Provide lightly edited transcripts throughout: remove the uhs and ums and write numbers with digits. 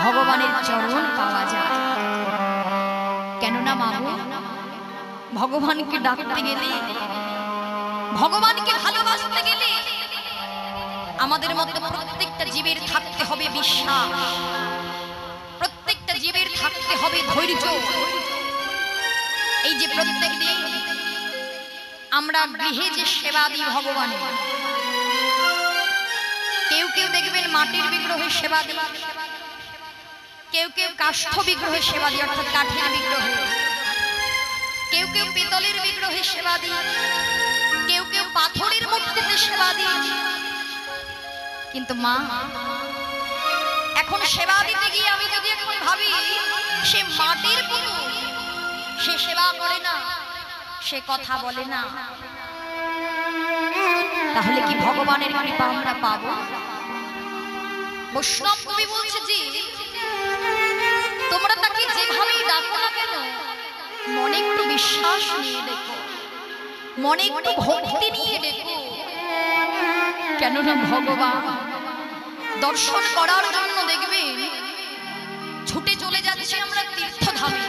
ভগবানের চরণ পাওয়া যায়। কেননা মাগো, ভগবানকে ডাকতে গেলে, ভগবানকে ভালোবাসতে গেলে আমাদের মধ্যে প্রত্যেকটা জীবের থাকতে হবে বিশ্বাস, প্রত্যেকটা জীবের থাকতে হবে ধৈর্য। এই যে প্রত্যেক দিন আমরা গৃহে যে সেবা দিই ভগবানের, কেউ কেউ দেখবেন মাটির বিগ্রহের সেবা দিই, কেউ কেউ কাষ্ঠ বিগ্রহের সেবা দিই অর্থাৎ কাঠের বিগ্রহে, কেউ কেউ পিতলের বিগ্রহের সেবা দিই, কেউ কেউ পাথরের মূর্তিতে সেবা দিই। কিন্তু মা, এখন সেবা দিতে গিয়ে আমি যদি এখন ভাবি সে মাটির পুতুল, সে সেবা করে না, সে কথা বলে না, তাহলে কি ভগবানের কৃপা আমরা পাবো? বৈষ্ণব কবি বলছে যে তোমরা তাকে যেভাবেই ডাকো না কেন মনে একটু বিশ্বাস নিয়ে দেখো, মনে একটু ভক্তি নিয়ে দেখো। কেননা ভগবান দর্শন করার জন্য দেখবেন ছুটে চলে যাচ্ছে আমরা তীর্থধামে,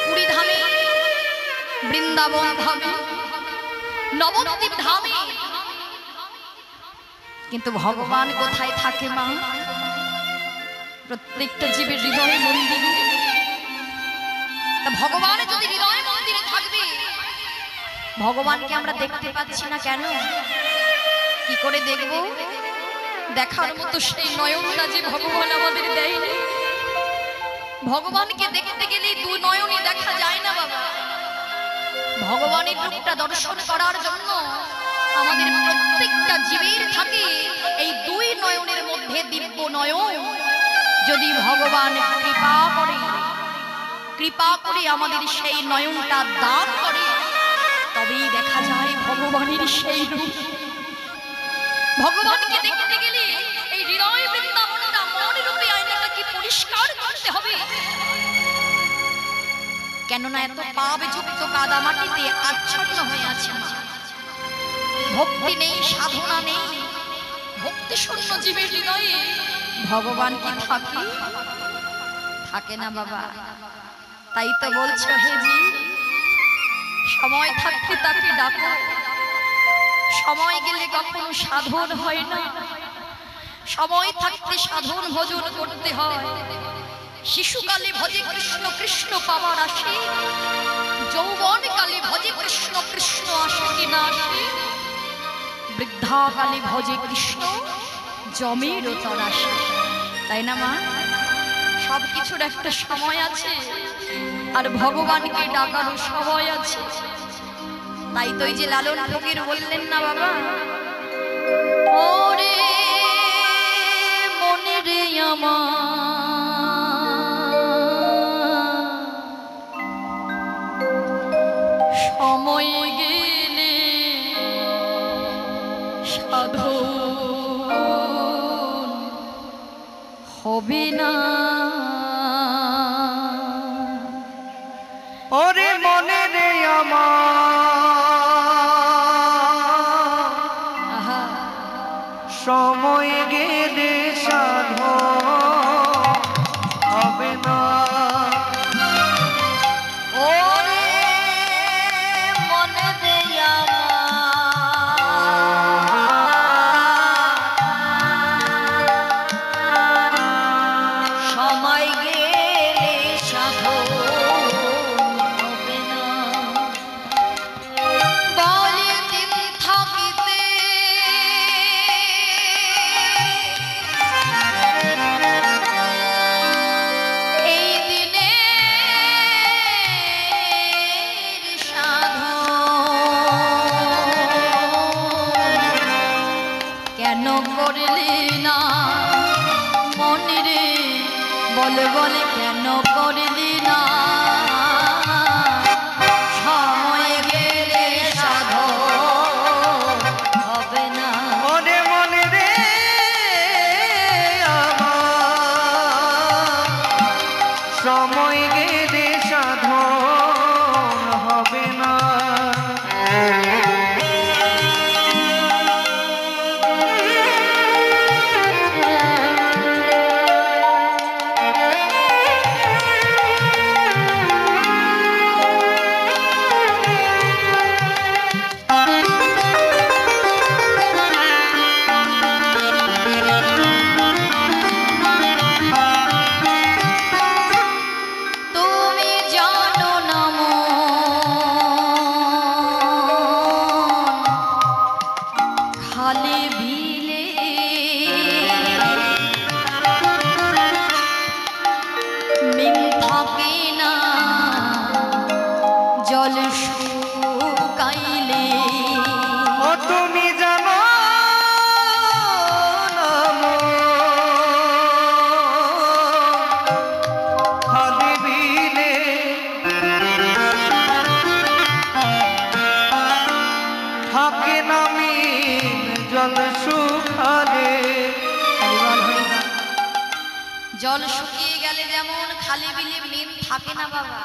পুরী ধামে, বৃন্দাবন ধামে, নবদ্বীপ ধামে, কিন্তু ভগবান কোথায় থাকে মা? প্রত্যেকটা জীবের হৃদয়ে মন্দিরে। ভগবান যদি হৃদয় মন্দিরে থাকবে, ভগবানকে আমরা দেখতে পাচ্ছি না কেন? কি করে দেখব? দেখার মতো সেই নয়নটা যে ভগবান আমাদের দেয়নি। ভগবানকে দেখতে গেলে দুই নয়নই দেখা যায় না বাবা। ভগবানের রূপটা দর্শন করার জন্য আমাদের প্রত্যেকটা জীবের থাকে এই দুই নয়নের মধ্যে দিব্য নয়ন। যদি ভগবান কৃপা করে আমাদের সেই নয়নটা দান করে, তবেই দেখা যায় ভগবানের সেই রূপ। ভগবানকে দেখতে গেলে এই হৃদয় বৃন্দাবনটা মন রূপে আয়নাটাকে পরিষ্কার করতে হবে। কেননা এত পাপযুক্ত কাদা মাটিতে আচ্ছন্ন হয়ে আছে মা। ভক্তি নেই, সাধনা নেই, ভক্তি শূন্য জীবের হৃদয়ে ভগবান কি থাকে না বাবা। তাই তো বলছো হে জি, সময় থাকতে তাকে ডাকো। সময় গেলে কখনো সাধন হয় না, সময় থাকতে সাধন ভজন করতে হয়। শিশুকালে ভজে কৃষ্ণ কৃষ্ণ পাওয়ার আসে, যৌবন কালে ভজে কৃষ্ণ কৃষ্ণ আসে কিনা আসে, বৃদ্ধাকালে ভজে কৃষ্ণ জমের তরাসে। তাই না মা? সব কিছুর একটা সময় আছে, আর ভগবানকে ডাকারও সময় আছে। তাই তো এই যে লালন ফকির বললেন না বাবা, ওরে মনে রে আমার, সময় গেলে সাধন হবে না। ওরে মনে রে আমার, সময় গেলে সাধন হবে না। ওরে মনে রে আমার, সময় গেলে সাধন হবে না। বলে দিন থাকিতে এই দিনের সাধন কেন করলি না মনে রে? বলে বলে কেন করলি না? সময় গেলে সাধন হবে না। ওরে মনে রে আমার, সময় গেলে সাধন হবে না। জল শুকিয়ে গেলে যেমন খালি বিলে মিন থাকে না বাবা,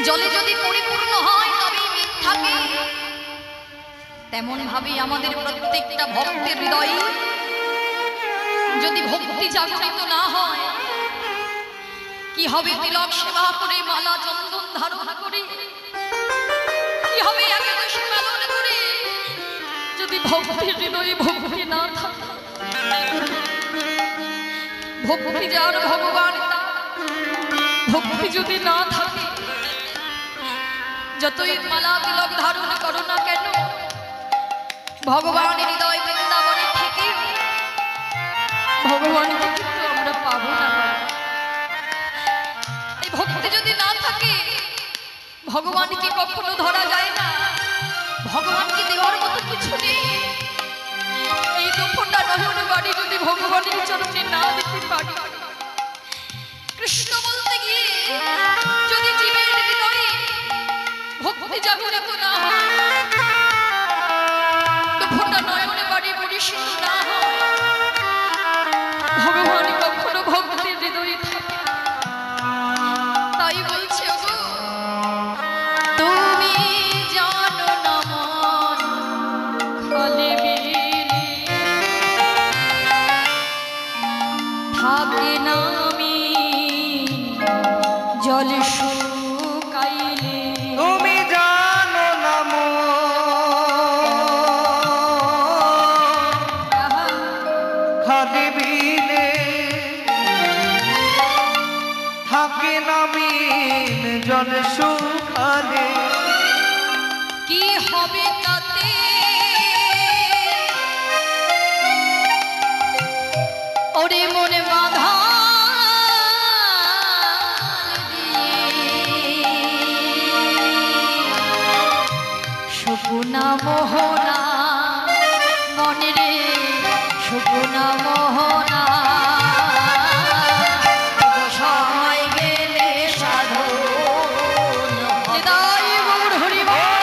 জলে যদি পরিপূর্ণ হয় তবেই মিন থাকে, তেমন ভাবে আমাদের প্রত্যেকটা ভক্তের হৃদয়ে যদি ভক্তি জাগরিত না হয়, কি হবে তিলক সেবা করে, মালা চন্দন ধারণ করে, কি হবে একাদশী পালন করে, যদি ভক্তের হৃদয়ে ভক্তি না থাকে? ভক্তি যার ভগবান, ভক্তি যদি না থাকে, যতই মালা তিলক ধারণ করো না কেন, ভগবানের হৃদয় বৃন্দাবনে থেকে ভগবানকে কিন্তু আমরা পাবো না। এই ভক্তি যদি না থাকে, ভগবানকে কখনো ধরা যায় না, ভগবানকে দেওয়ার মতো কিছু নেই। এই দুঃখটা নয়ন বাড়ি যদি ভগবানের চরণে না দিতে পারি, কৃষ্ণ বলতে গিয়ে যদি জীবের হৃদয়ে ভক্তি জাগরিত না হয়, দুঃখটা নয়ন বাড়ি পরিশুদ্ধ না হয়, ভগবান কখনো ভক্তের হৃদয়ে থাকে। তাই বলছে গো, তুমি জানো না মন খালি বিলে থাকে না আমি জল শুকাইলে। তুমি জানো না মন খালি বিলে থাকে না মিন জল শুকালে। কি হবে তাতে ওরে মনে বাধা শুকুনা মোহনা মনে রে, শুকুনা মোহনা সময় গেলে সাধু হৃদয় গৌর হরি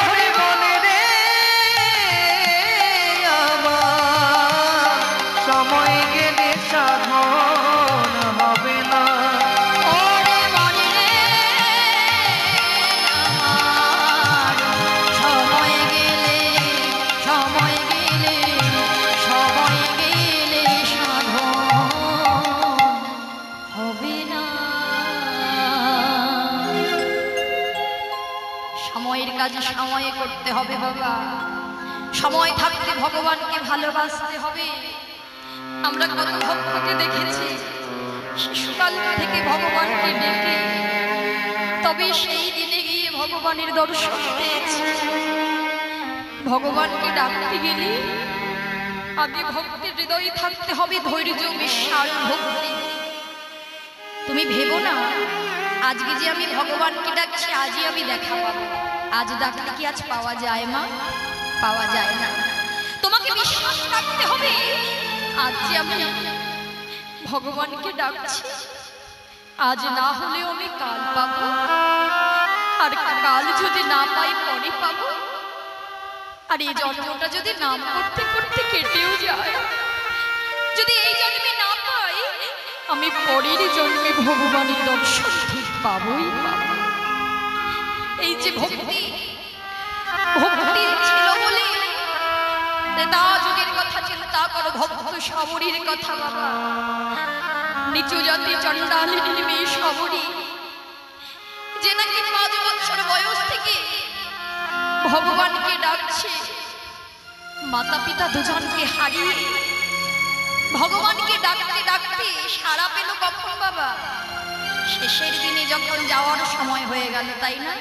ওরে মনে রে আমার, সময় গেলে সাধন হবে না। ওরে মনে রে আমার, সময় গেলে সময় গেলে সময় গেলে সাধন হবে না। সময়ের কাজ সময়ে করতে হবে বাবা, সময় থাকতে ভগবানকে ভালোবাসতে হবে। আমরা কত ভক্তকে দেখেছি শিশুকাল থেকে ভগবানকে ডেকে, তবে সেই দিনে গিয়ে ভগবানের দর্শন পেয়েছে। ভগবানকে ডাকতে গেলে আগে ভক্তের হৃদয়ে থাকতে হবে ধৈর্য, বিশ্বাস, ভক্তি। তুমি ভেবো না আজকে যে আমি ভগবানকে ডাকছি আজই আমি দেখা পাবো, আজ ডাকলে কি আজ পাওয়া যায় মা? পাওয়া যায় না। তোমাকে বিশ্বাস রাখতে হবে আজ যে আমি ভগবানকে ডাকছি, আজ না হলেও আমি কাল পাবো, আর কাল যদি না পাই পরে পাবো, আর এই জন্মটা যদি নাম করতে করতে কেটেও যায়, যদি এই জন্মে না পাই, আমি পরের জন্মে ভগবানের দর্শন ঠিক পাবোই পাবো। এই যে ভক্তি, ভক্তি ছিল বলে ত্রেতা যুগের কথা চিন্তা করো, ভক্ত সবরীর কথা বাবা। নিচু জাতি চণ্ডালিনী মেয়ে সবরী, যে নাকি 5 বছর বয়স থেকে ভগবানকে ডাকছে, মাতা পিতা দুজনকে হারিয়ে ভগবানকে ডাকতে ডাকতে সারা পেল কখন বাবা? শেষের দিনে যখন যাওয়ার সময় হয়ে গেল, তাই না?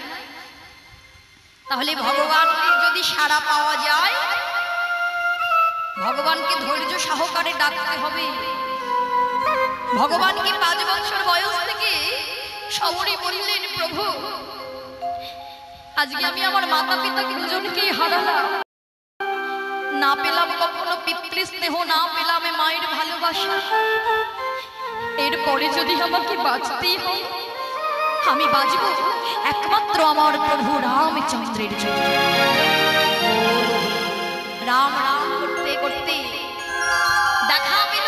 তাহলে ভগবানের যদি সাড়া পাওয়া যায়, ভগবানকে ধৈর্য সহকারে ডাকতে হবে। ভগবানকে 5 বছর বয়স থেকে সবরী বললেন, প্রভু আজকে আমি আমার মাতা পিতাকে দুজনকেই হারালাম, না পেলাম কখনো পিতৃ স্নেহ, না পেলাম মায়ের ভালোবাসা। এরপরে যদি আমাকে বাঁচতেই হয়, আমি বাঁচব একমাত্র আমার প্রভু রামচন্দ্রের জন্য। রাম রাম করতে করতে দেখা পেল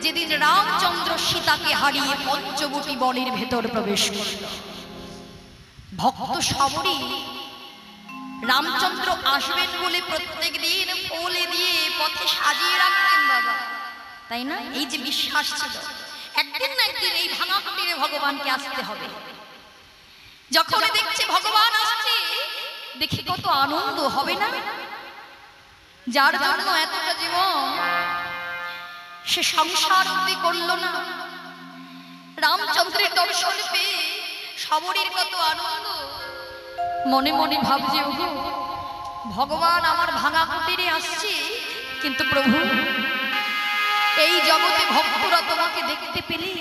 যে যেদিন রামচন্দ্র সীতাকে হারিয়ে পঞ্চবটী বনের ভেতর প্রবেশ করল, ভক্ত সবরই রামচন্দ্র আসবেন বলে প্রত্যেক দিন ফুল দিয়ে পথে সাজিয়ে রাখতেন বাবা, তাই না? এই যে বিশ্বাস ছিল একদিন না একদিন এই ভাঙা কুটিরে ভগবানকে আসতে হবে। যখন দেখছে ভগবান আসছে, দেখি কত আনন্দ হবে না? যার জন্য এতটা জীবন সে সংসার অব্দি করলো না, রামচন্দ্রের দর্শন পেয়ে সবরীর কত আনন্দ। মনে মনে ভাবছে, ওগো ভগবান আমার ভাঙা কুটিরে আসছে, কিন্তু প্রভু এই জগতে ভক্তরা তোমাকে দেখতে পেলে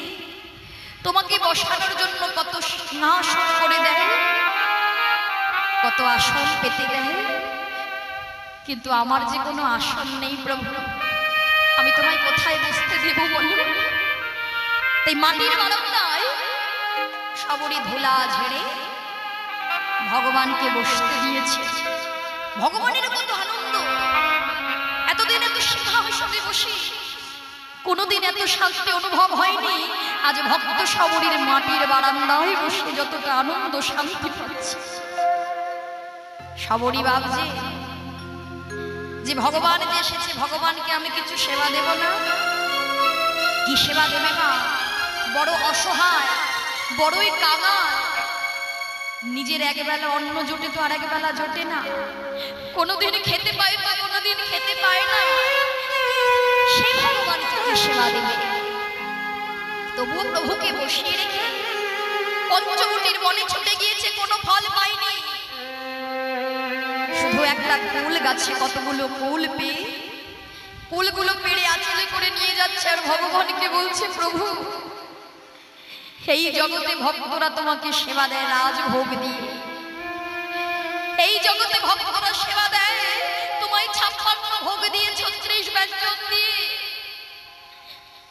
তোমাকে বসানোর জন্য কত সিংহাসন করে দেয়, কত আসন পেতে দেয়, কিন্তু আমার যে কোনো আসন নেই প্রভু, আমি তোমায় কোথায় বসতে দেব বলো? তাই মাটির বারান্দায় সবরই ধুলা ঝেড়ে ভগবানকে বসতে দিয়েছে। ভগবানের কত আনন্দ, এতদিন এত সিংহাসনে বসে কোনোদিন এত শান্তি অনুভব হয়নি, আজ ভক্ত সবরীর মাটির বারান্দায় বসে যতটা আনন্দ শান্তি পাচ্ছে। সবরী ভাবছে যে ভগবান যে এসেছে, ভগবানকে আমি কিছু সেবা দেব না? কি সেবা দেবে না? বড় অসহায়, বড়ই কাঙাল, নিজের একবেলা অন্ন জোটে তো আর একবেলা জোটে না, কোনোদিন খেতে পায় তো কোনোদিন খেতে পায় না, সেই ভগবানকে কি সেবা দেবে? তবুও প্রভুকে বসিয়ে রেখে পঞ্চবটির বনে ছুটে গিয়েছে, কোনো ফল পায়নি। শুধু একটা কুল গাছে কতগুলো কুল পেয়ে কুলগুলো পেড়ে আঁচলে করে নিয়ে যাচ্ছে, আর ভগবানকে বলছে, প্রভু এই জগতে ভক্তরা তোমাকে সেবা দেয় রাজভোগ দিয়ে, এই জগতে ভক্তরা সেবা দেয় তোমায় 56 ভোগ দিয়ে, 36 ব্যঞ্জন দিয়ে।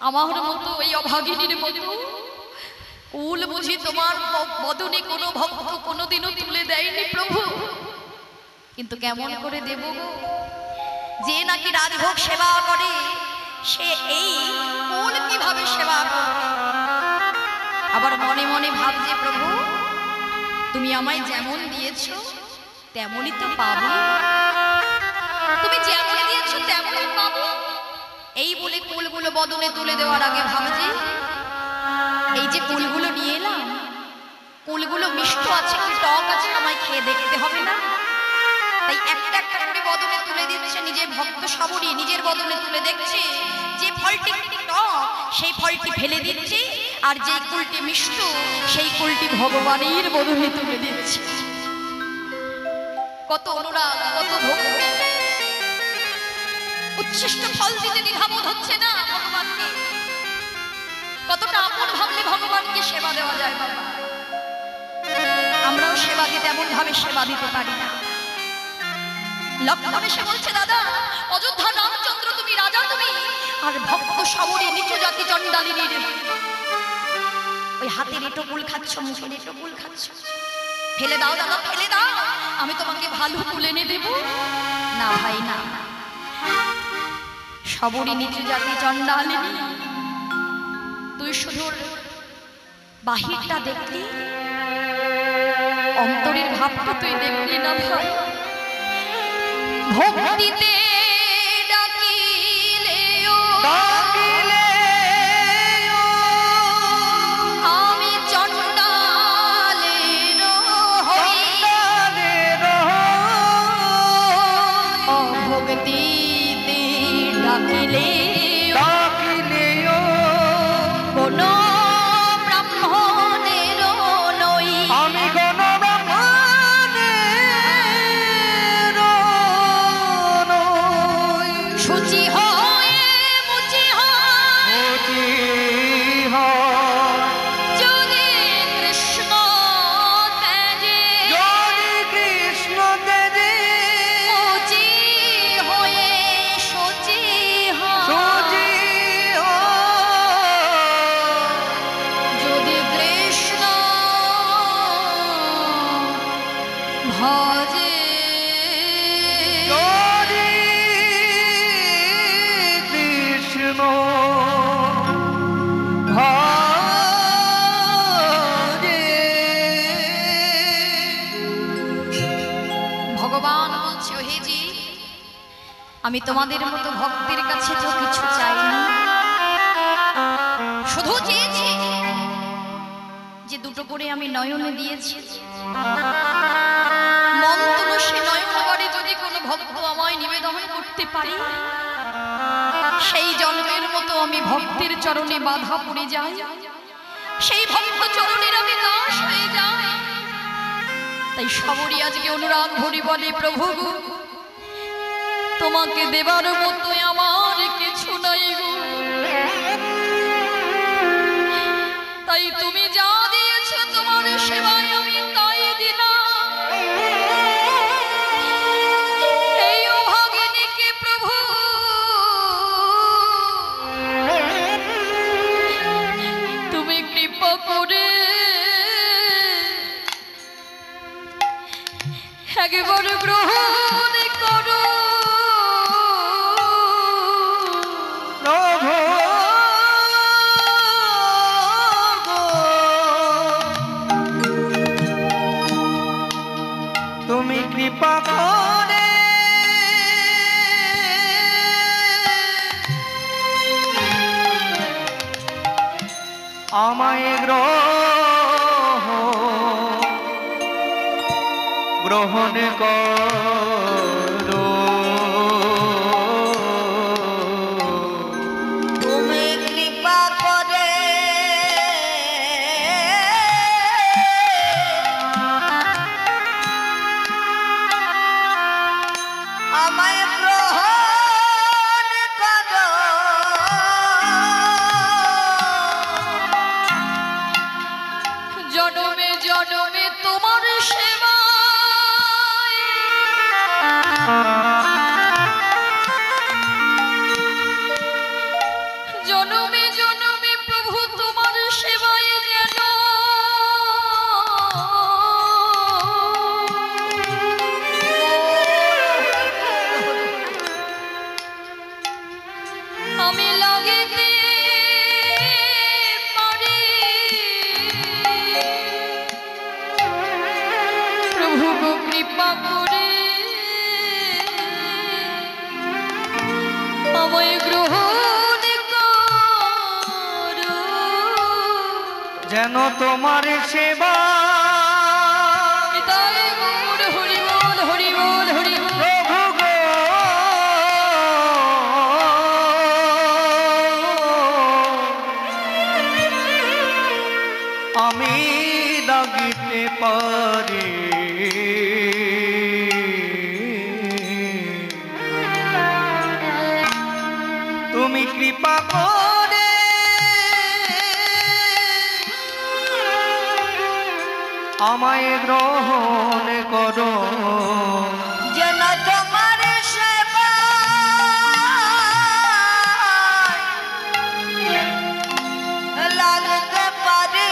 আমার মতো এই অভাগিনীর মতো কুল বুঝি তোমার বদনে কোনো ভক্ত কোনোদিনও তুলে দেয়নি প্রভু, কিন্তু কেমন করে দেব গো? যে নাকি রাজভোগ সেবা করে সে এই কুল কিভাবে সেবা করে? আবার মনে মনে ভাবছে, প্রভু তুমি আমায় যেমন দিয়েছো তেমনই তো পাবো, তুমি যেমন দিয়েছো তেমনই পাবো। এই বলে কুলগুলো বদনে তুলে দেওয়ার আগে ভাবছি, এই যে কুলগুলো নিয়ে এলাম, কুলগুলো মিষ্ট আছে কি টক আছে আমায় খেয়ে দেখতে হবে না? তাই একটা একটা করে বদনে তুলে দিচ্ছে নিজের ভক্ত সবরী, নিজের বদনে তুলে দেখছে যে ফলটি টক সেই ফলটি ফেলে দিচ্ছে, আর যে কুলটি মিষ্ট সেই কুলটি ভগবানের বদনে তুলে দিচ্ছে। কত অনুরাগ, কত ভক্তি, উচ্ছিষ্ট ফল দিতে দ্বিধাবোধ হচ্ছে না ভগবানকে। কতটা আপন ভাবলে ভগবানকে সেবা দেওয়া যায় বাবা। আমরাও সেবা দিতে এমন ভাবে সেবা দিতে পারি না। লক্ষ্মণ এসে বলছে, দাদা অযোধ্যা রামচন্দ্র তুমি রাজা, তুমি আর ভক্ত সবরী নিচু জাতি চণ্ডালিনীর ওই হাতের এটো কুল খাচ্ছ, মুখের এটো কুল খাচ্ছ, ফেলে দাও দাদা, ফেলে দাও, আমি তোমাকে ভালো কুল এনে দেব। না ভাই না, সবরী নিচু জাতি চণ্ডালিনী, তুই শুধু বাহিরটা দেখলি, অন্তরের ভাবটা তুই দেখলি না ভাই। ভক্তিতে ডাকিলেও আমি চণ্ডালের হই, অভক্তিতে ডাকিলেও কোনো ব্রাহ্মণের নই, আমি কোনো শুচি হয়ে মুচি আমি তোমাদের মতো ভক্তের কাছে তো কিছু চাইনি, শুধু চেয়েছি যে দুটো করে আমি নয়নে দিয়েছি, মন তুলসী নয়ন বাড়ি যদি কোনো ভক্ত আমায় নিবেদন করতে পারি, সেই জন্মের মতো আমি ভক্তের চরণে বাধা পড়ে যাই, সেই ভক্ত চরণের আমি দাস হয়ে যাই। তাই সবরই আজকে অনুরাগ ভরি বলে, প্রভু তোমাকে দেবার মতো আমার কিছু নাই গো, তাই তুমি যা দিয়েছো তোমার সেবায় আমি তাই দিলাম। এই অভাগিনীকে প্রভু তুমি কৃপা করে একবার গ্রহণ করো। তুমি কৃপা করে আমায় গ্রহণ করো। তুমি কৃপা করে আমায় গ্রহণ করো। জনমে জনমে তোমার সেবা, জনমে জনমে প্রভু তোমার সেবায় যেন আমি লাগিতে পারি। প্রভু গো কৃপা করে আমায় গ্রহণ করো। যেন তোমার সেবা তাই গৌর হরি বল হরি বল হরি বল। প্রভু গো আমি লাগিতে পারি। তুমি কৃপা করে আমায় গ্রহণ করো। যেন তোমার সেবা লাগতে পারে।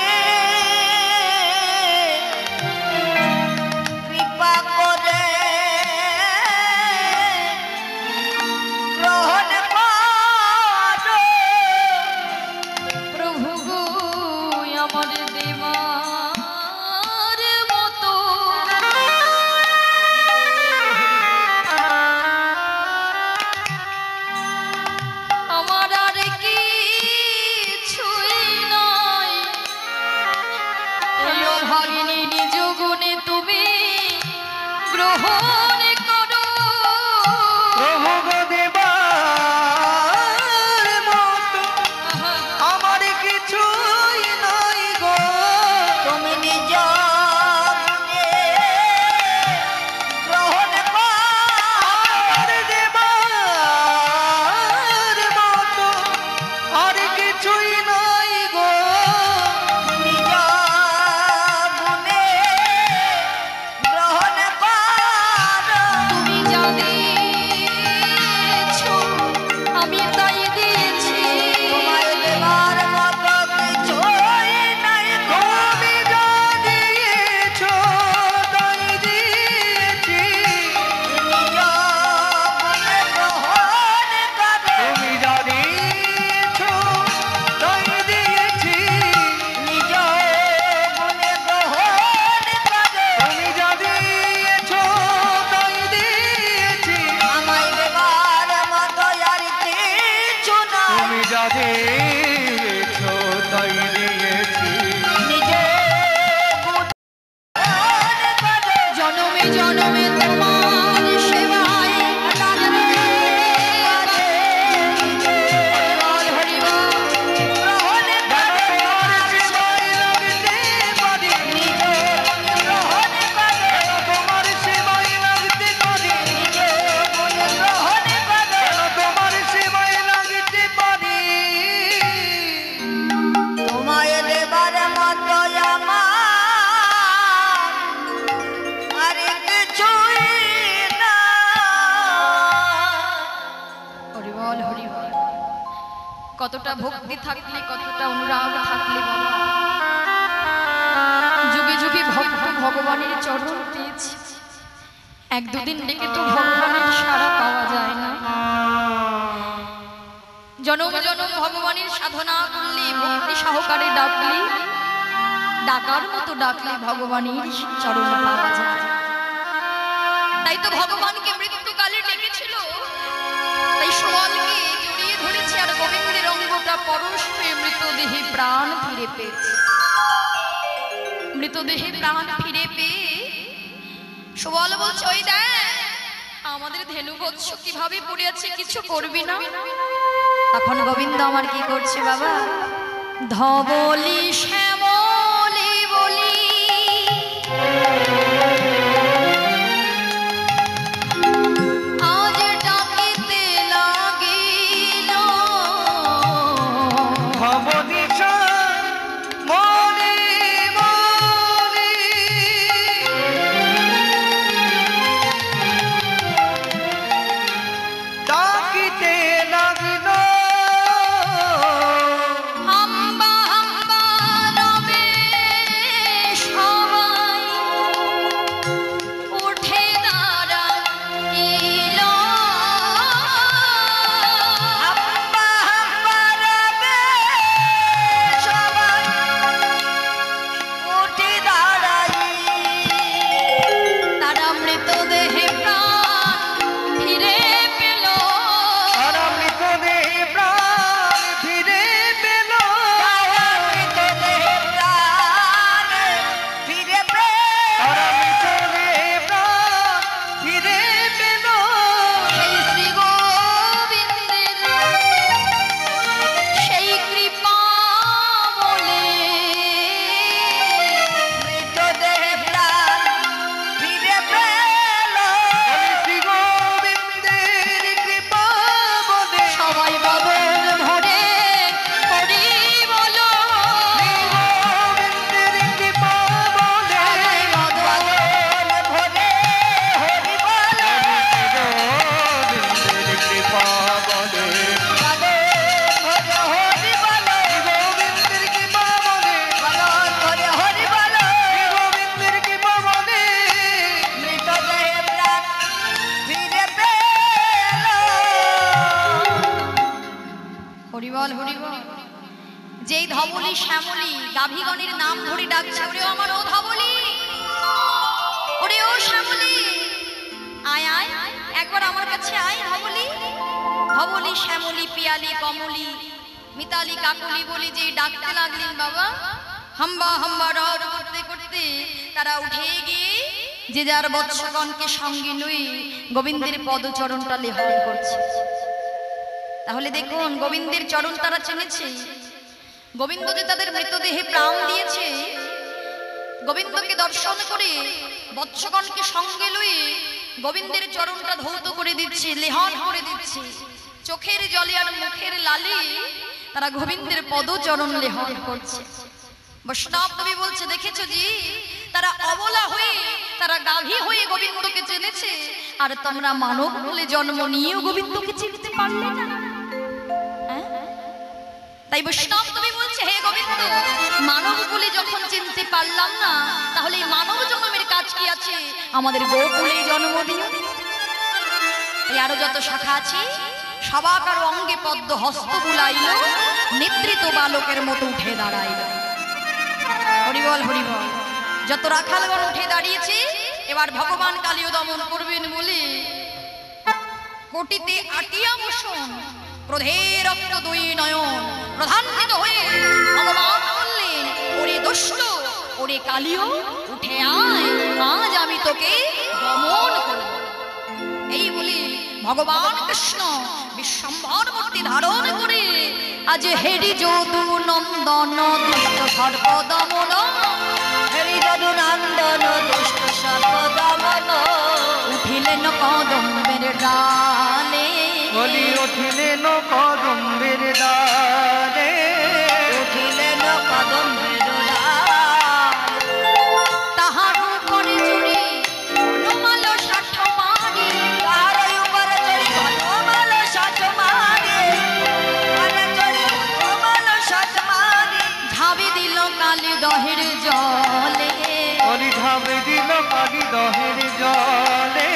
কৃপা করে গ্রহণ করো। প্রভু গো আমার দেবার মতো আমার আর কিছুই নাই। এই অভাগিনী নিজ গুণে তুমি গ্রহণ করো। প্রভু গো দেবার মতো আমার কিছুই নাই গো। তুমি নিজ গুণে গ্রহণ করো। আমার দেবার মতো আর কিছুই নাই গো। নিজ গুণে গ্রহণ করো। দিয়েছ তাই দিয়েছি নিজে জনমে জনমে তোমার সেবায় লাগবে হরিবল হরিবল তোমার সেবায় লাগতে পারি তোমার সেবায় লাগতে পারি তোমায় দেবার মতো আমার আর কিছুই না হরিবল হরিবল কতটা ভক্তি থাকলে কতটা অনুরাগ থাকলে বাবা যুগে যুগে ভক্ত ভগবানের চরণ পেয়েছে এক দুদিন ডেকে তো ভগবানের সাড়া পাওয়া যায় না জনম জনম ভগবানের সাধনা করলে ভক্তি সহকারে ডাকলে ডাকার মতো ডাকলে ভগবানের চরণ পাওয়া যায় তাই তো ভগবানকে মৃত্যুকালে ডেকেছিল তাই সোয়ালকে জড়িয়ে ধরেছে আর গোবিন্দের অঙ্গটা পরশ হয়ে মৃতদেহে প্রাণ ফিরে পেয়েছে মৃতদেহে প্রাণ ফিরে পেয়ে সোয়াল বলছে ওই দেখ আমাদের ধেনু বৎস কিভাবে পড়ে আছে কিছু করবি না তখন গোবিন্দ আমার কি করছে বাবা ধবলি শ্যামলি বলি আজ ডাকিতে লাগিল ভবনিশা মনে মনে ডাকিতে লাগিল হাম্বা হাম্বা রবে সবাই উঠে দাঁড়াইল হাম্বা হাম্বা রবে সবাই উঠে দাঁড়াই তারা মৃতদেহে প্রাণ ফিরে পেল আর মৃতদেহে প্রাণ ফিরে পেল মৃতদেহে প্রাণ ফিরে আর মৃতদেহে প্রাণ ফিরে পেল সেই শ্রী গোবিন্দের সেই কৃপা বলে মৃতদেহে প্রাণ ফিরে পেল শ্রী গোবিন্দের কৃপা বলে সবাই বদন ধরে হরি বলো গোবিন্দের কৃপা বলে সবাই বদন ভরে হরি বল গোবিন্দের কৃপা বলে ভরে হরি বল গোবিন্দের কৃপা বলে ভরে হরি বল গোবিন্দের কৃপা বলে মৃতদেহে প্রাণ ফিরে পেল হরিবল হরিবল যেই ধবলি শ্যামলি গাভীগণের নাম ধরে ডাকছে ওরে আমার ও ধবলি ওরে ও শ্যামলি আয় আয় একবার আমার কাছে আয় ধবলি ধবলি শ্যামলি পিয়ালি কমলি মিতালি কাকলি বলি যে ডাকতে লাগলেন বাবা হাম্বা হাম্বা রর করতে করতে তারা উঠে গিয়ে যে যার বৎসগণকে সঙ্গে লই গোবিন্দের পদচরণটা লেহন করছে তাহলে দেখুন গোবিন্দের চরণ তারা চিনেছে গোবিন্দ যে তাদের মৃতদেহে প্রাণ দিয়েছে গোবিন্দকে দর্শন করে বৎসগণকে সঙ্গে লয়ে গোবিন্দের চরণটা ধৌত করে দিচ্ছে লেহন করে দিচ্ছে চোখের জলে আর মুখের লালে তারা গোবিন্দের পদচরণ লেহন করছে বৈষ্ণব কবি বলছে দেখেছো জি তারা অবলা হয়ে তারা গাভী হয়ে গোবিন্দকে চেনেছে আর তোমরা মানব বলে জন্ম নিয়েও গোবিন্দকে চিনতে পারলে না তাই বৈষ্ণব কবি বলছে হে গোবিন্দ মানব বলে যখন চিনতে পারলাম না তাহলে এই মানব জন্মের কাজ কি আছে আমাদের গোকুলে জন্ম দিও এই আরো যত শাখা আছে সবাকার অঙ্গে পদ্ম হস্ত বুলাইল নেতৃত্ব বালকের মতো উঠে দাঁড়াইল হরিবল হরিবল যত রাখালগণ উঠে দাঁড়িয়েছে এবার ভগবান কালীয় দমন করবেন বলে কোটিতে আটিয়া বসন ক্রোধের রক্ত দুই নয়ন প্রধান্বিত হয়ে ভগবান বললেন, ওরে দুষ্ট, ওরে কালিও, উঠে আয়, আজ আমি তোকে দমন করব। এই বলি ভগবান কৃষ্ণ বিশ্বম্ভর মূর্তি ধারণ করে আজ হেরি যদু নন্দন দুষ্ট সর্প দমন, হরি যদু নন্দন দুষ্ট সর্প দমন, উঠিলেন কদম্বের ডালে, বলি উঠিলেন কদম্বের ডালে, উঠিলেন কদম্বের ডালে, তাহার উপরে চড়ে হনুমাল ষাঠ মারি, তার উপরে চড়ি হনুমান ষাট মারে, উপরে চড়ি হনুমান ষাট মারে, ঝাবি দিল কালি দহের জলে, বলি ঝাঁপে দিল কালি দহের জলে,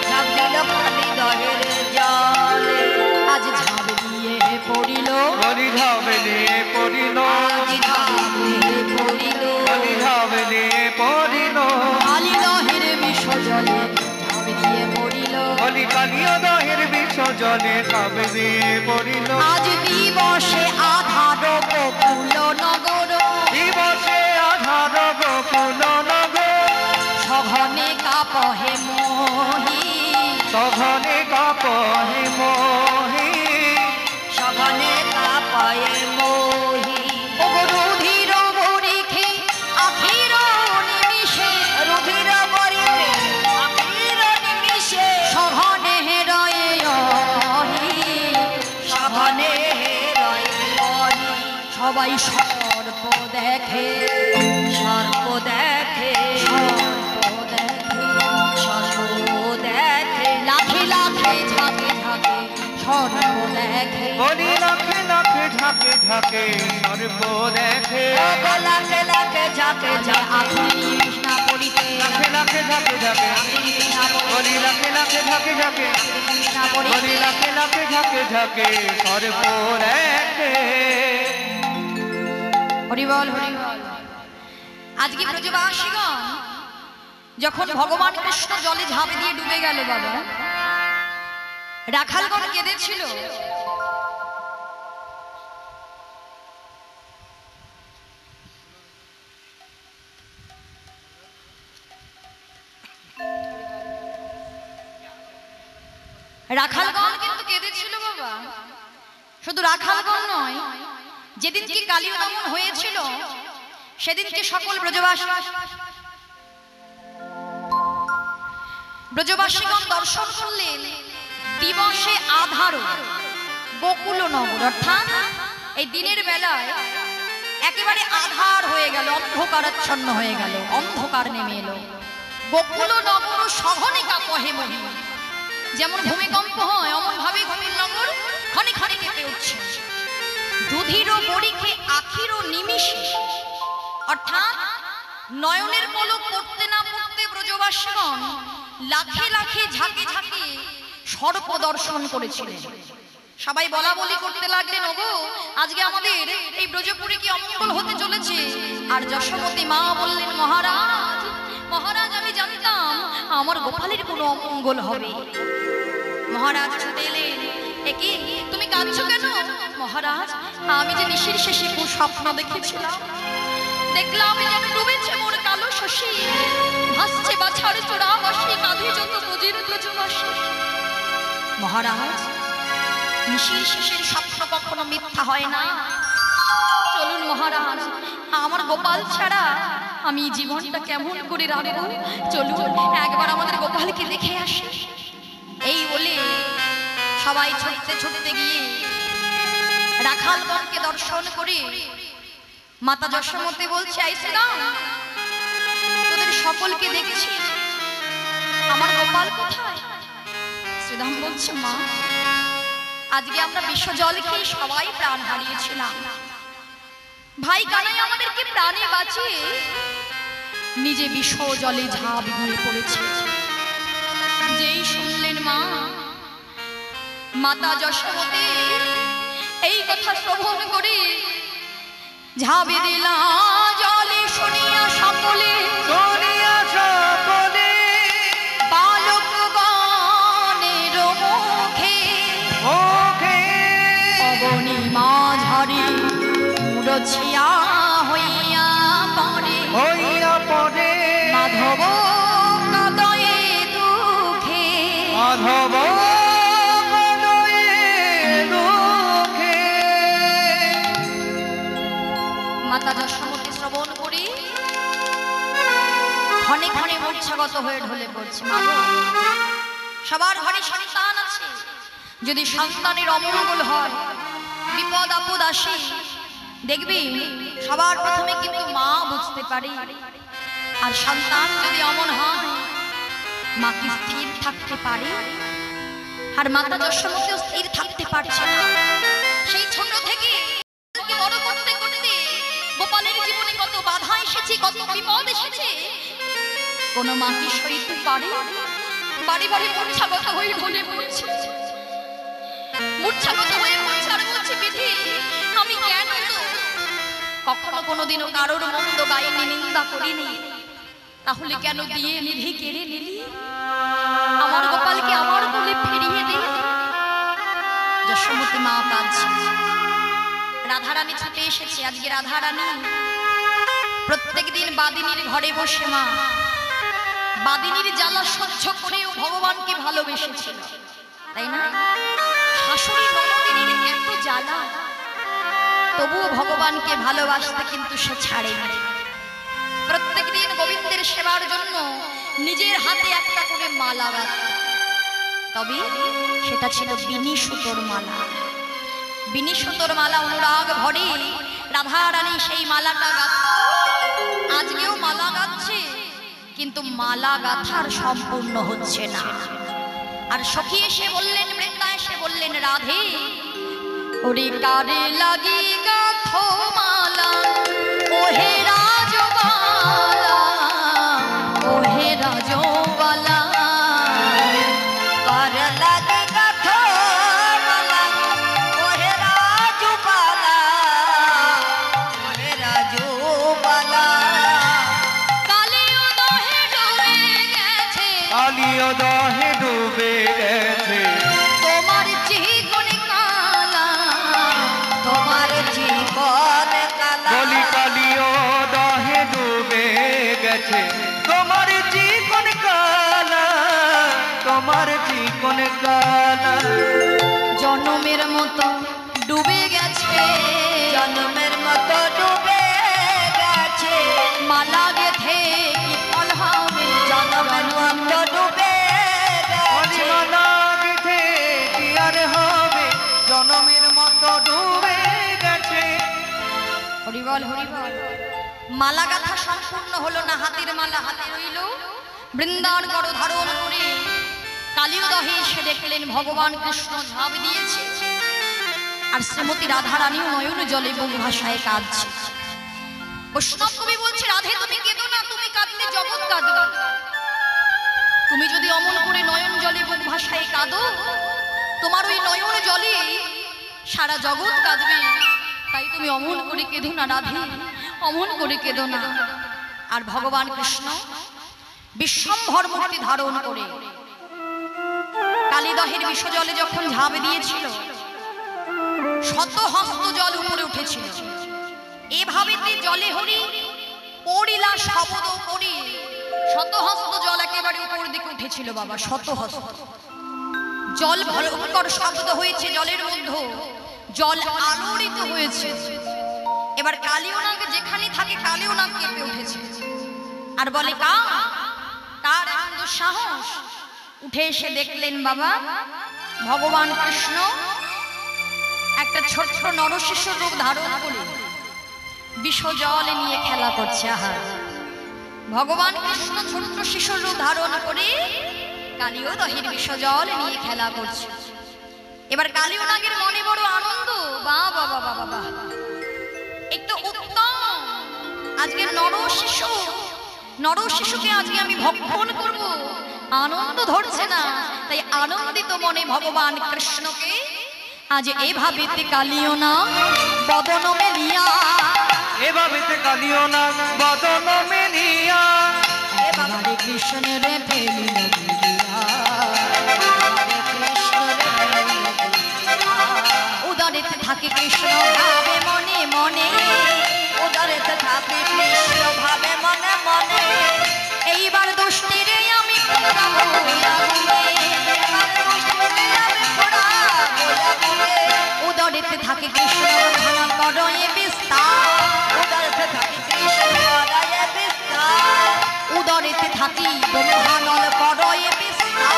ঝাঁপ দিল কালি দহের জলে, আজ ঝাবি দিয়ে পড়িল, বলি ঝাঁপে দিয়ে পড়িল, আজ ঝাঁপ দিয়ে পড়িল, বলি ঝাঁপে দিয়ে পড়িল, কালি দহের বিষ জলে ঝাবি দিয়ে পড়িল, বলি কালিও দহের বিষ জলে ঝাঁপে দিয়ে পড়িল, আজ দিবসে আধার গোকুল নগর, দিবসে আধার গোকুল নগর, সঘনে কাপহে মোহি, সঘনে কাপহে মোহি, সঘনে কাপায়ে মোহি, রুধির বরিখে আখির নিমিষে, রুধির বরিতে আখির নিমিষে, সঘনে রয়ে অহি, সঘনে রয়ে অহি, সবাই সর্প দেখে, সর্প দেখে, সর্প দেখে, সর্প দেখে, লাখে লাখে ঝাঁকে ঝাঁকে সর্প দেখে, বলি লাখে লাখে ঝাঁকে ঝাঁকে সর্প দেখে, ওগো লাখে লাখে ঝাঁকে ঝাঁকে, আখি কৃষ্ণা পড়িতে, লাখে লাখে ঝাঁকে ঝাঁকে, কৃষ্ণা বলি লাখে লাখে ঝাঁকে ঝাঁকে, কৃষ্ণা বলি পড়িতে, লাখে লাখে ঝাঁকে ঝাঁকে সর্প দেখে। হরিবল হরিবল। আজকে ব্রজবাসীগণ যখন ভগবান কৃষ্ণ জলে ঝাঁপ দিয়ে ডুবে গেল বাবা, রাখালগণ কেঁদেছিল। রাখালগণ কিন্তু কেঁদেছিল বাবা। শুধু রাখালগণ নয়, যেদিনকে কালী দমন হয়েছিল সেদিনকে সকল ব্রজবাসীগণ দর্শন করলেন দিবসে আধার গোকুল নগর, অর্থাৎ এই দিনের বেলায় একেবারে আধার হয়ে গেল, অন্ধকারাচ্ছন্ন হয়ে গেল, অন্ধকার নেমে এলো। গোকুল নগর সঘনে কাঁপহে মোহি, যেমন ভূমিকম্প হয় অমন ভাবে গোকুল নগর ক্ষণে ক্ষণে কেঁপে উঠছে। দুধির বরিখে আখির নিমিষে, অর্থাৎ নয়নের পলক পড়তে না পড়তে ব্রজবাসীগণ লাখে লাখে ঝাঁকে ঝাঁকে সর্প দর্শন করেছিলেন। সবাই বলা বলি করতে লাগলেন, ওগো আজকে আমাদের এই ব্রজপুরে কি অমঙ্গল হতে চলেছে। আর যশোমতী মা বললেন, মহারাজ মহারাজ, আমি জানতাম আমার গোপালের কোনো অমঙ্গল হবে। মহারাজ ছুটে এলেন, একি তুমি কাঁদছো কেন? মহারাজ, আমি যে নিশির শেষে স্বপ্ন দেখেছিলাম, দেখলাম যেন ডুবেছে মোর কালো শশী, ভাসছে বাছার চোরা বাসি, কাঁধে যত ব্রজের ব্রজবাসী। মহারাজ, নিশির শেষের স্বপ্ন কখনো মিথ্যা হয় না। চলুন মহারাজ, আমার গোপাল ছাড়া আমি জীবনটা কেমন করে রাখবো, চলুন একবার আমাদের গোপালকে দেখে আসি। এই বলে সবাই ছুটতে ছুটতে গিয়ে রাখালগণকে দর্শন করে মাতা যশোমতী বলছে, আই শ্রীরাম, তোদের সকলকে দেখছি, আমার গোপাল কোথায়? শ্রীরাম বলছে, মা, আজকে আমরা বিশ্ব জল খেয়ে সবাই প্রাণ হারিয়েছিলাম। ভাই কানাই আমাদেরকে প্রাণে বাঁচিয়ে নিজে বিষ জলে ঝাঁপ দিয়ে পড়েছে। যেই শুনলেন মা, মাতা যশোমতী এই কথা শ্রবণ করে ঝাঁপে দিলা জলে, শুনিয়া সকলে বালকগণের মুখে ভারী মুরছিয়া হইয়া পড়ে মাধব কাদয়ে দুঃখে মাধব মাতা যশোমতী শ্রবণ করি ক্ষণে ক্ষণে মূর্ছাগত হয়ে ঢলে পড়ছে। সবার ঘরে সন্তান আছে, যদি সন্তানের অমঙ্গল হয়, বিপদ আপদ আসে, দেখবি সবার প্রথমে কিন্তু মা বুঝতে পারে। আর সন্তান যদি অমন হয়, মা কি স্থির থাকতে পারে? আর মাতা যশোমতীও স্থির থাকতে পারছে না। সেই ছোট থেকে বড় করতে করতে গোপালের জীবনে কত বাধা এসেছে, কত বিপদ এসেছে, কোন মা কি সইতে পারে? বাড়ি বাড়ি মূর্ছাগত হয়ে ঢলে পড়ছে, মূর্ছাগত হয়ে পড়ছে আর বলছে, বিধি আমি কেন তো কখনো কোনোদিনও কারোর মন্দ গাইনি, নিন্দা করিনি, তাহলে কেন দিয়ে নিধি কেড়ে নিলি? আমার গোপালকে আমার কোলে ফিরিয়ে দে। যশোমতী মা কাঁদছে। রাধারানী ছুটে এসেছে। আজকে রাধারানী প্রত্যেক দিন বাদিনীর ঘরে বসে মা বাদিনীর জ্বালা সহ্য করেও ভগবানকে ভালোবেসেছিল, তাই না? শাশুড়ি ননদিনীর এত জ্বালা, তবুও ভগবানকে ভালোবাসতে কিন্তু সে ছাড়েনি। প্রত্যেক দিন গোবিন্দের সেবার জন্য নিজের হাতে একটা করে মালা গাঁথত, তবে সেটা ছিল বিনি সুতোর মালা। বিনি সুতোর মালা অনুরাগ ভরে রাধারানী সেই মালাটা গাঁথত। আজকেও মালা গাঁথছে, কিন্তু মালা গাঁথার সম্পূর্ণ হচ্ছে না। আর সখী এসে বললেন, বৃন্দা এসে বললেন, রাধে ওরে কারে লাগি গাঁথো মালা, ওহে রাজবালা, ওহে রাজবালা, কার লাগে গাঁথো মালা, ওহে রাজবালা, ওহে রাজবালা। কালিও দহে ডুবে গেছে, কালিও দহে ডুবে গেছে, তোমার জীবন কালা, তোমার জীবন কালা। বলি কালিও দহে ডুবে গেছে, তোমার জীবন কালা, তোমার জীবন কালা। জনমের মতো ডুবে গেছে, জন্মের মতো ডুবে গেছে, মালা গেথে কি ফল হবে? জন্মের মতো ডুবে গেছে, মালা গেথে কি আর হবে, জনমের মতো ডুবে গেছে। হরিবল হরিবল। মালা গাথা সম্পূর্ণ হলো না, হাতের মালা হাতে রইল। বৃন্দার গড় ধারণ করে কালীয় দহে এসে দেখলেন ভগবান কৃষ্ণ ঝাঁপ দিয়েছে, আর শ্রীমতী রাধারানীও নয়ন জলে বহু ভাষায় কাঁদছে। বৈষ্ণব কবি বলছে, রাধে তুমি কেঁদো না, তুমি কাঁদলে জগৎ কাঁদবে। তুমি যদি অমন করে নয়ন জলে বহু ভাষায় কাঁদো, তোমার ওই নয়ন জলে সারা জগৎ কাঁদবে। তাই তুমি অমন করে কেঁদো না রাধে, অমন করে কেঁদো না। আর ভগবান কৃষ্ণ বিশ্বম্ভর মূর্তি ধারণ করে কালীদহের বিষজলে যখন ঝাঁপ দিয়েছিল, শত হস্ত জল উপরে উঠেছিল। এভাবে জলে হরি পড়িলা শব্দ করি, শত হস্ত জল একেবারে উপর দিকে উঠেছিল বাবা, শত হস্ত জল ভয়ঙ্কর শব্দ হয়েছে, জলের মধ্যে জল আলোড়িত হয়েছে। এবার কালীয় নাগ যেখানে থাকে কালীয় নাগ কেঁপে উঠেছে আর বলে, কার এমন দুঃসাহস? উঠে এসে দেখলেন বাবা ভগবান কৃষ্ণ একটা ছোট্ট নরশিশুর রূপ ধারণ করে বিষ জল নিয়ে খেলা করছে। আহার ভগবান কৃষ্ণ ছোট্ট শিশুর রূপ ধারণ করে কালীয় দহের বিষ জল নিয়ে খেলা করছে। এবার কালীয় নাগের মনে বড় আনন্দ, বাবা বাবা বাবা একটু উত্তম, আজকে নর শিশুকে আজকে আমি ভক্ষণ করব, আনন্দ ধরছে না। তাই আনন্দিত মনে ভগবান কৃষ্ণকে আজ এভাবে কালিও না বদন মেলিয়া, এভাবে কালিও না বদন মেলিয়া, এবারে কৃষ্ণের ফেলিল উদারিতে থাকে কৃষ্ণ ভাবে রাতে কৃষ্ণ ভাবে মনে মনে এইবার দুষ্টিরে আমি পোড়াবো আগুনে। এবার দুষ্টুরে আমি পোড়াবো আগুনে। উদরেতে থাকে কৃষ্ণ ভাঙা করয়ে বিস্তার। উদরেতে থাকি কৃষ্ণ হৃদয়ে বিস্তার। উদরেতে থাকি ব্রহ্মানল করয়ে বিস্তার।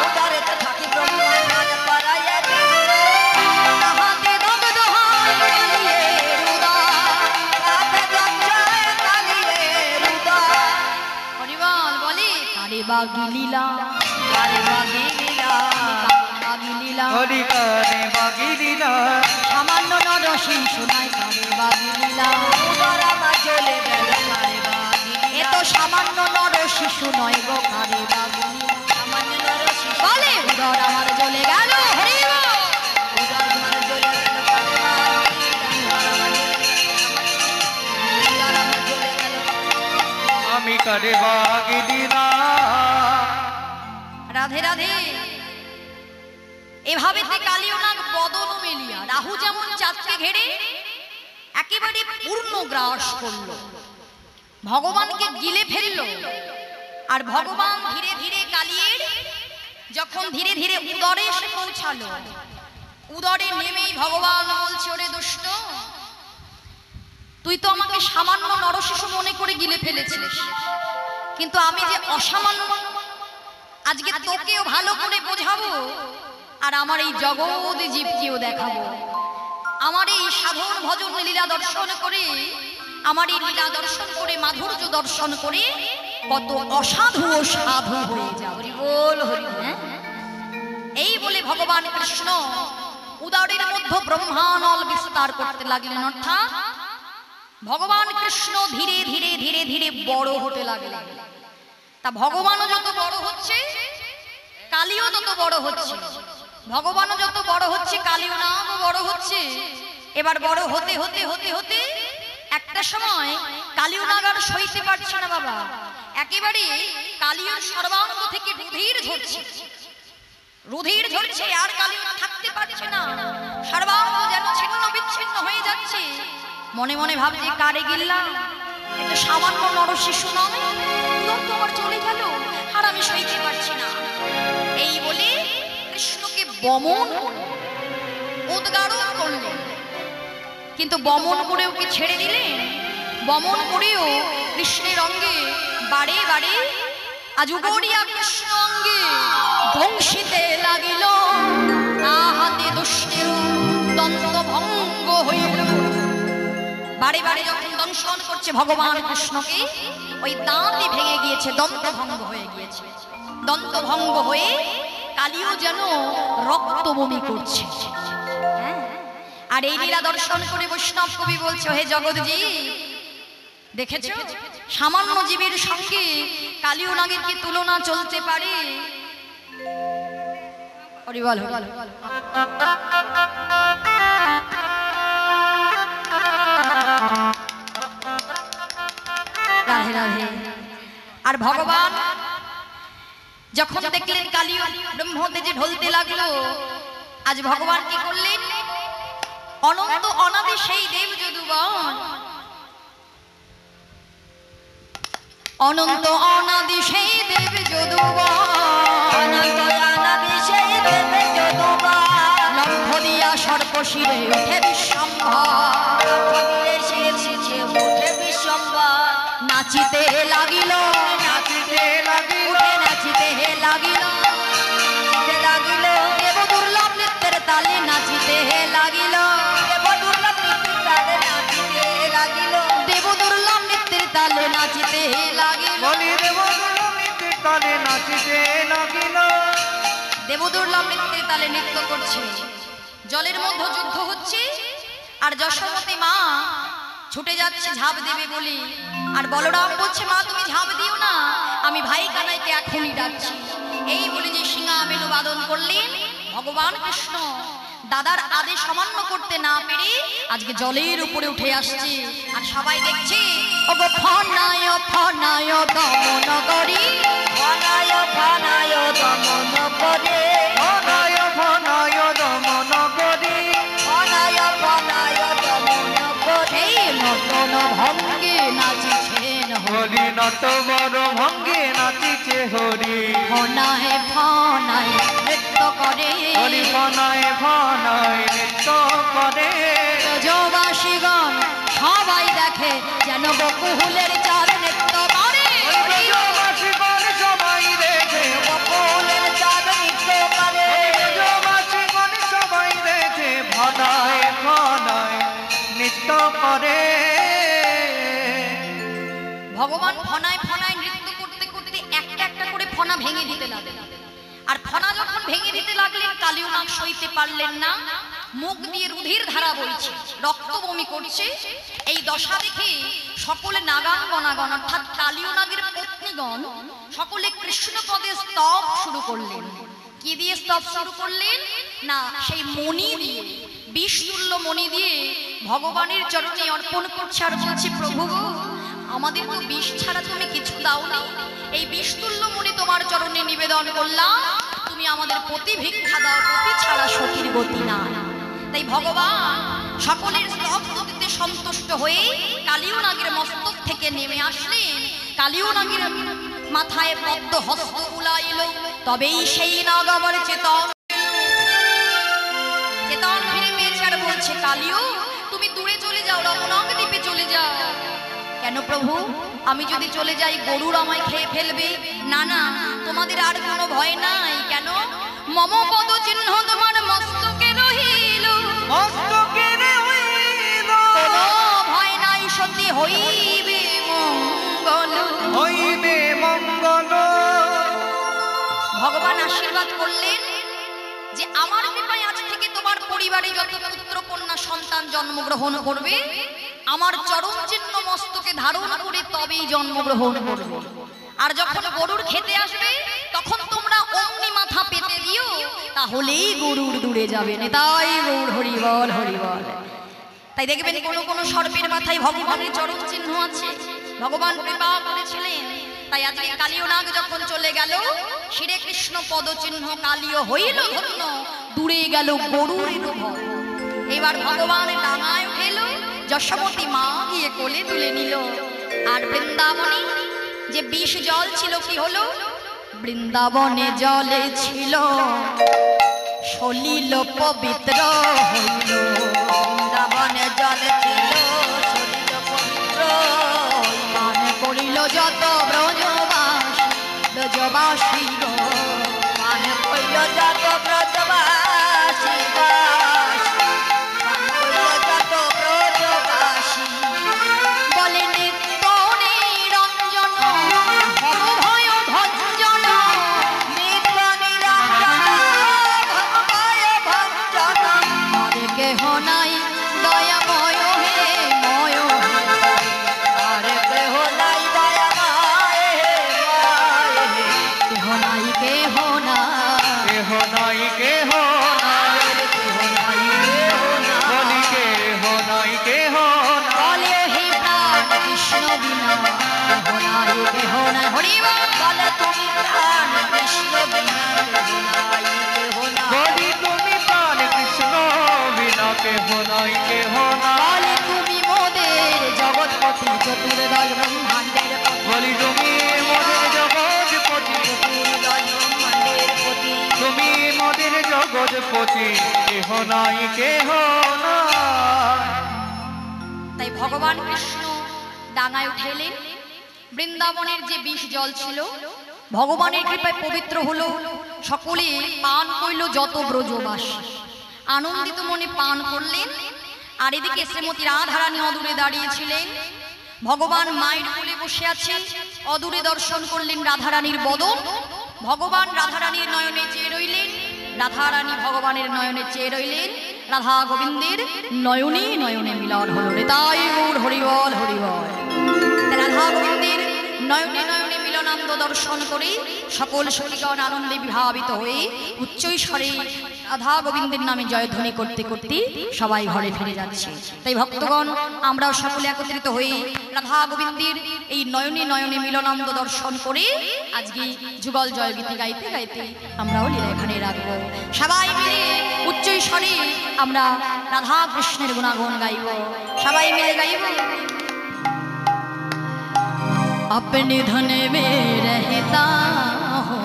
উদরেতে থাকি ব্রহ্মাণ্ড পরায়ে বিস্তার। তাহাতে দগ্ধ হয় কালিয়ের উদর। রাতে জঞ্জায় কালিয়ের উদর। হরিবল বলে কারে বাগি লীলা, কারে বাগি লীলা, বাগি লীলা। হরি কানে বাগি লীলা, সামান্য নর শিশু নাই কারে বাগি লীলা। উদর আমার জ্বলে গেল কারে বাগি এ লীলা। তো সামান্য নর শিশু নয় গো কারে বাগি লীলা। সামান্য নর শিশু বলে উদর আমার জ্বলে গেল হরিবল। উদর আমার জ্বলে গেল কারে বাগি লীলা। উদর আমার জ্বলে গেল। আমি কারে বাগি লীলা। রাধে রাধে। এভাবে কালীয় নাগ বদন মেলিয়া রাহু যেমন চাঁদকে ঘেরে একেবারে পূর্ণ গ্রাস করলো, ভগবানকে গিলে ফেললো। আর ভগবান ধীরে ধীরে কালিয়ের যখন ধীরে ধীরে উদরে এসে পৌঁছালো, উদরে নেমেই ভগবান বলছে ওরে দুষ্ট, তুই তো আমাকে সামান্য নরশিশু মনে করে গিলে ফেলেছিস, কিন্তু আমি যে অসামান্য, আজকে তোকেও ভালো করে বোঝাবো আর আমার এই জগৎ জীবকেও দেখাবো। আমার এই সাধন ভজন লীলা দর্শন করে, আমার এই লীলা দর্শন করে, মাধুর্য দর্শন করে কত অসাধু ও সাধু হয়ে যাবে। বল হরি। এই বলে ভগবান কৃষ্ণ উদরের মধ্যে ব্রহ্মানল বিস্তার করতে লাগলেন। অর্থাৎ ভগবান কৃষ্ণ ধীরে ধীরে ধীরে ধীরে বড় হতে লাগলেন। তা ভগবানও যত বড় হচ্ছে কালীও তত বড় হচ্ছে। ভগবানও যত বড় হচ্ছে কালীও নামও বড় হচ্ছে। এবার বড় হতে হতে হতে হতে একটা সময় কালীয় নাগ আর সইতে পারছে না বাবা, একেবারে কালীয় সর্বাঙ্গ থেকে রুধির ঝরছে, রুধির ঝরছে, আর কালীয় থাকতে পারছে না, সর্বাঙ্গ যেন ছিন্ন বিচ্ছিন্ন হয়ে যাচ্ছে। মনে মনে ভাবছে কারে গিল্লা, এটা সামান্য নর শিশু নয়, উদর তো আমার চলে গেল আর আমি সইতে পারছি না। এই বলে কৃষ্ণকে বমন উদ্গারণ করলেন। কিন্তু বমন করেও কি ছেড়ে দিলেন? বমন করেও কৃষ্ণের অঙ্গে বারে বারে আজুগরিয়া কৃষ্ণ অঙ্গে ধ্বংসিতে লাগিল। আহাতে দুষ্টের দ্বন্দ্ব ভঙ্গ হইল। বারে বারে যখন দংশন করছে ভগবান কৃষ্ণকে, ওই দাঁতই ভেঙে গিয়েছে, দন্ত ভঙ্গ হয়ে গিয়েছে। দন্ত ভঙ্গ হয়ে কালীও যেন রক্ত বমি করছে। আর এই লীলা দর্শন করে বৈষ্ণব কবি বলছে, হে জগৎজি, দেখেছো সামান্য জীবের সঙ্গে কালীয় নাগের কি তুলনা চলতে পারে? হরি বল হরি বল। রাধে রাধে। আর ভগবান যখন দেখলেন কালীয় ব্রহ্মতেজে ঢলতে লাগলো, আজ ভগবান কি করলেন? অনন্ত অনাদি সেই দেব যদুবন, অনন্ত অনাদি সেই দেব যদুবন, অনন্ত অনাদি সেই দেব যদুবন, লম্ফ দিয়া সর্পশিরে উঠে বিশ্বম্ভর, লম্ফ দিয়ে শিরে উঠে বিশ্বম্ভর, নাচিতে লাগিল, নাচিতে লাগিল, উঠে নাচিতে লাগিল, নাচিতে লাগিল, দেব দুর্লভ নৃত্যের তালে নাচিতে লাগিল, দেব দুর্লভ নৃত্যের তালে নাচিতে লাগিল, দেব দুর্লভ নৃত্যের তালে নাচিতে লাগিল, বলি দেব দুর্লভের তালে নাচিতে লাগিল। দেব দুর্লভ নৃত্যের তালে নৃত্য করছে। জলের মধ্যে যুদ্ধ হচ্ছে, আর যশোমতী মা ছুটে যাচ্ছে ঝাঁপ দেবে বলে, আর বলরাম বলছে মা তুমি ঝাঁপ দিও না, আমি ভাই কানাইকে এখনই ডাকছি। এই বলে যে সিংহা বেনু বাদন করলেন ভগবান কৃষ্ণ, দাদার আদেশ অমান্য করতে না পেরে আজকে জলের উপরে উঠে আসছে। আর সবাই দেখছে ওগো ফনায় ফনায় দমন করি, ফনায় ফনায় দমন করে, ফনায় ফনায় দমন করি, ফনায় ফনায় দমন করে, এই নটন ভঙ্গে হরি নত বড় ভঙ্গে নাচিছে হরি ফনায় ফনায় নৃত্য করে হরি ফনায় ফনায় নৃত্য করে ব্রজবাসীগণ সবাই দেখে যেন বকুলের চার নৃত্য করে ব্রজবাসীগণ সবাই দেখে বকুলের চাঁদ নৃত্য করে ব্রজবাসীগণ সবাই দেখে ফনায় ফনায় নৃত্য করে ভগবান ফনায় ফনায় নৃত্য করতে করতে একটা একটা করে ফনা ভেঙে দিতে লাগলেন। আর ফনা যখন ভেঙে দিতে লাগলেন কালীয় নাগ সইতে পারলেন না, মুখ দিয়ে রুধির ধারা বইছে, রক্ত বমি করছে। এই দশা দেখে সকলে নাগাঙ্গনাগণ অর্থাৎ কালীয় নাগের পত্নীগণ সকলে কৃষ্ণপদে স্তব শুরু করলেন। কি দিয়ে স্তব শুরু করলেন? না, সেই মণি দিয়ে, বিষতুল্য মণি দিয়ে ভগবানের চরণে অর্পণ করছে আর বলছে, প্রভু গো, আমাদের তো বিষ ছাড়া তুমি কিছু দাওনি, এই বিষতুল্য মণি তোমার চরণে নিবেদন করলাম, তুমি আমাদের পতি ভিক্ষা দাও, পতি ছাড়া সতীর গতি না। তাই ভগবান সকলের স্তবস্তুতিতে সন্তুষ্ট হয়ে কালীয় নাগের মস্তক থেকে নেমে আসলেন। কালীয় নাগের মাথায় পদ্ম হস্ত উলাইল, তবেই সেই নাগ আবার চেতন ফিরে পেয়েছে আর বলছে, কালীয় তুমি দূরে চলে যাও, রমনাগ দ্বীপে চলে যাও। কেন প্রভু? আমি যদি চলে যাই গরুর আমায় খেয়ে ফেলবে। না না, তোমাদের আর কোনো ভয় নাই। কেন? মম পদ চিহ্ন তোমার মস্তকে রহিল, মস্তকে রহিল, কোনো ভয় নাই, সত্যি হইবে মঙ্গল, হইবে মঙ্গল। ভগবান আশীর্বাদ করলেন যে আমার কৃপায় আজ থেকে তোমার পরিবারে যত পুত্র কন্যা সন্তান জন্মগ্রহণ করবে আমার চরণ চিহ্ন মস্তকে ধারণ করে তবেই জন্মগ্রহণ করবে। আর যখন গরুর খেতে আসবে তখন তোমরা অমনি মাথা পেতে দিও, তাহলেই গরুর দূরে যাবে। তাই গৌর হরি বল, হরি বল। তাই দেখবেন কোনো কোনো সর্পের মাথায় ভগবানের চরণ চিহ্ন আছে, ভগবান কৃপা করেছিলেন। তাই আজকে কালীয় নাগ যখন চলে গেল, শ্রী কৃষ্ণ পদচিহ্ন কালীয় হইল ধন্য, দূরে গেল গরুর ভয়। এবার ভগবান ডাঙায় উঠেল, যশোমতী মা গিয়ে কোলে তুলে নিল। আর বৃন্দাবনে যে বিষ জল ছিল কি হলো? বৃন্দাবনে জলে ছিল সলিল পবিত্র হইল, বৃন্দাবনে জল ছিল সলিল পবিত্র, পান করিল যত ব্রজবাসী গো, পান কইল যত ব্রজবাসী দাস, পান কইল যত ব্রজবাসী। বলে নিত্য নিরঞ্জন ভব ভয় ভঞ্জন, নিত্য নিরঞ্জন ভব ভয় ভঞ্জন, আরে কেহ নাই দয়াময় হে ময় হে, আরে কেহ নাই দয়াময় হে ময় হে, কেহ নাই কেহ না, কেহ নাই কেহ নাই, কেহ নাই কেহ নাই। বলি কেহ নাই কেহ নাই। বলে হে প্রাণ কৃষ্ণ বিনা কেহ নাই, কেহ নাই, হরি বল। বলে তুমি প্রাণ কৃষ্ণ বিনা কেহ নাই, কেহ নাই। বলি তুমি প্রাণ কৃষ্ণ বিনা কেহ নাই কেহ নাই। বলে তুমি মোদের জগৎপতি চতুর্দশ ব্রহ্মাণ্ডের পতি, বলি তুমি মোদের জগৎপতি, চতুর্দশ ব্রহ্মাণ্ডের পতি। তুমি মোদের জগৎপতি, কেহ নাই কেহ নাই। তাই ভগবান কৃষ্ণ ডাঙায় উঠেলেন। বৃন্দাবনের যে বিষ জল ছিল ভগবানের কৃপায় পবিত্র হলো, সকলে পান কইল যত ব্রজবাসী, আনন্দিত মনে পান করলেন। আর এদিকে শ্রীমতী রাধারানী অদূরে দাঁড়িয়েছিলেন, ভগবান মায়ের কোলে বসে আছে, অদূরে দর্শন করলেন রাধারানীর বদন। ভগবান রাধারানীর নয়নে চেয়ে রইলেন, রাধারানী ভগবানের নয়নে চেয়ে রইলেন। রাধা গোবিন্দের নয়নে নয়নে মিলন হলো। তাই গৌর হরিবল, হরিবল। রাধা গোবিন্দের নয়নে নয়নে মিলনানন্দ দর্শন করে সকল সখীগণ আনন্দে বিভাবিত হয়ে উচ্চৈস্বরে রাধা গোবিন্দের নামে জয়ধ্বনি করতে করতে সবাই ঘরে ফিরে যাচ্ছে। তাই ভক্তগণ আমরাও সকলে একত্রিত হয়ে রাধা গোবিন্দের এই নয়নে নয়নে মিলনানন্দ দর্শন করে আজকে যুগল জয় গীতি গাইতে গাইতে আমরাও লীলা এখানে রাখবো। সবাই মিলে উচ্চৈস্বরে আমরা রাধা কৃষ্ণের গুণাগুণ গাইব, সবাই মিলে গাইব। अपने धन में रहता हो।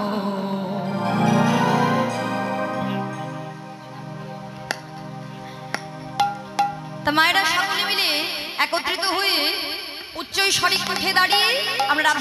তা মায়েরা সকলে মিলে একত্রিত হয়ে উচ্চ স্বরে উঠে দাঁড়িয়ে আমরা